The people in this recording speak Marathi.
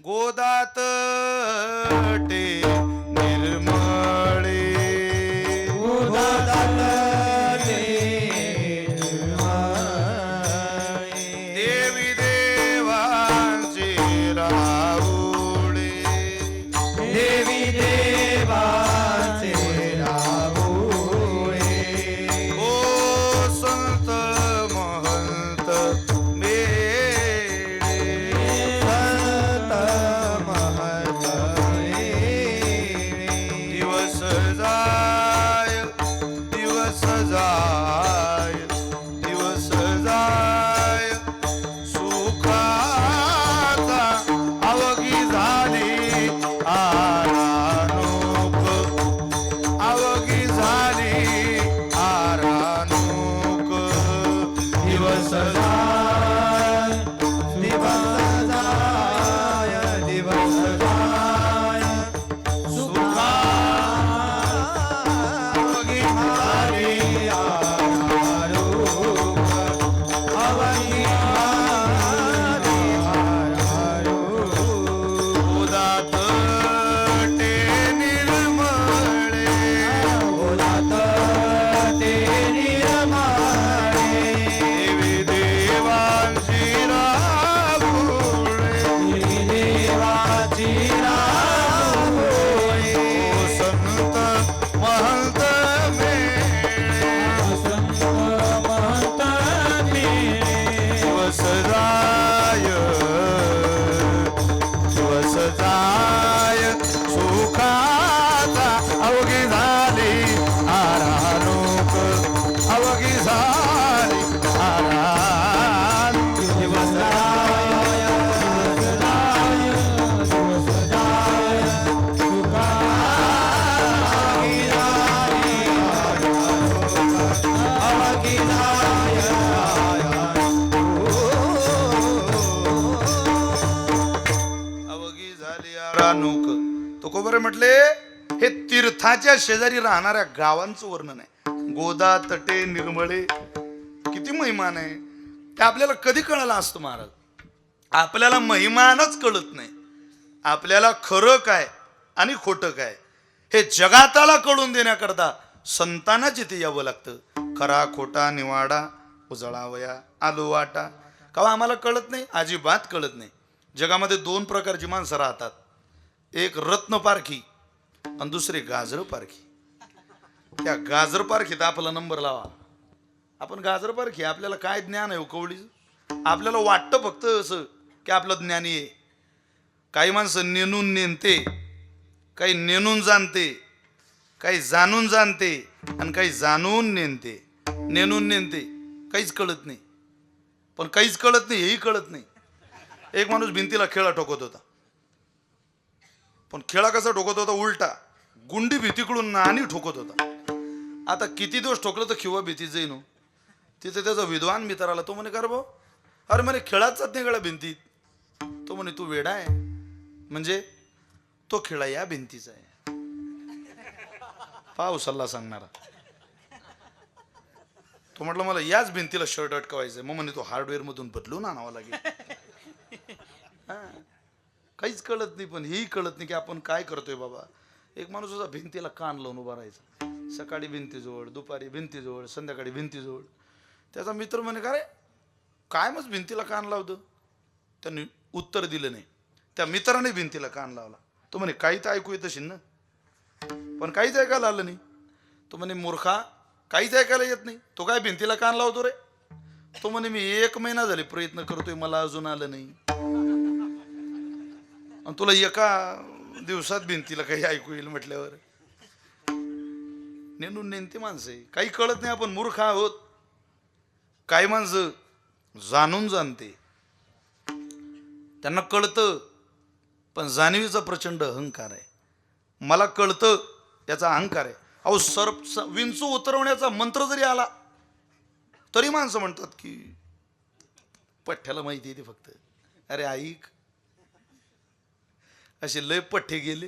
गोदात टे निर्मळे गोदात देवी देवांचे राहुळे देवी देवाचे राहुळे ओ संत महंत मेळे संत महत दिवस जाय दिवस जाय दिवस जाय सुखाचा अवघी झाली आरानोक अवघी झाली आरानोक दिवस जाय दिवस जाय दिवस जाय सुखा अवघी झाली गोदात टे निर्मळे देवी देवांची राहुळे ओ संत महंत मेळे दिवस जाय सुखाचा अवघी झाली आरानोक अवघी झाली आरानोक अवघी झाली आरानोक तुकोबरे म्हटले हे तीर्थाच्या शेजारी राहणाऱ्या गावांचं वर्णन आहे. गोदा तटे निर्मळे किती महिमान आहे ते आपल्याला कधी कळलं असतं महाराज. आपल्याला महिमानच कळत नाही. आपल्याला खरं काय आणि खोटं काय हे जगाताला कळून देण्याकरता संतांना जिथे यावं लागतं. खरा खोटा निवाडा उजळावया आलो वाटा का आम्हाला कळत नाही, अजिबात कळत नाही. जगामध्ये दोन प्रकारची माणसं राहतात, एक रत्न पारखी आणि दुसरी गाजर पारखी. त्या गाजर पारखीत आपला नंबर लावा. आपण गाजर पारखी, आपल्याला काय ज्ञान आहे कवडीचं. आपल्याला वाटतं फक्त असं की आपलं ज्ञानी आहे. काही माणसं नेणून नेनते, काही नेणून जाणते, काही जाणून जाणते आणि काही जाणून नेनते. नेणून नेनते काहीच कळत नाही, पण काहीच कळत नाही हेही कळत नाही. एक माणूस भिंतीला खेळा ठोकत होता, पण खेळा कसा ठोकत होता उलटा, गुंडी भीतीकडून नाणी ठोकत होता. आता किती दिवस ठोकलं तर किंवा भीती जाईन. तिथे त्याचा विद्वान मित्र आला. तो म्हणे कर भाऊ, अरे म्हणे खेळाचाच नाही गळा भिंतीत. तो म्हणे तू वेडा आहे, म्हणजे तो खेळा या भिंतीचा आहे. पाव सल्ला सांगणारा. तो म्हटलं मला याच भिंतीला शर्ट अटकवायचंय. मग म्हणे तो हार्डवेअर मधून बदलून आणावा लागेल. काहीच कळत नाही, पण हेही कळत नाही की आपण काय करतोय बाबा. एक माणूस असा भिंतीला कान लावून उभा राहायचा, सकाळी भिंतीजवळ, दुपारी भिंतीजवळ, संध्याकाळी भिंतीजवळ. त्याचा मित्र म्हणे का रे काय मग भिंतीला कान लावतं. त्यांनी उत्तर दिलं नाही. त्या मित्राने भिंतीला कान लावला. तो म्हणे काही तर ऐकू येत असेल ना, पण काहीच ऐकायला आलं नाही. तो म्हणे मूर्खा काहीच ऐकायला येत नाही, तो काय भिंतीला कान लावतो रे. तो म्हणे मी 1 महिना झाले प्रयत्न करतोय, मला अजून आलं नाही. आणि तुला एका दिवसात भिंतीला काही ऐकू येईल म्हटल्यावर. नेणून नेनते माणसं आहे, काही कळत नाही. आपण मूर्ख आहोत. काही माणसं जाणून जाणते, त्यांना कळतं, पण जाणीवीचा प्रचंड अहंकार आहे. मला कळतं याचा अहंकार आहे. अहो विंचू उतरवण्याचा मंत्र जरी आला तरी माणसं म्हणतात की पठ्ठ्याला माहिती आहे ते फक्त. अरे ऐक, असे लय पठ्ठे गेले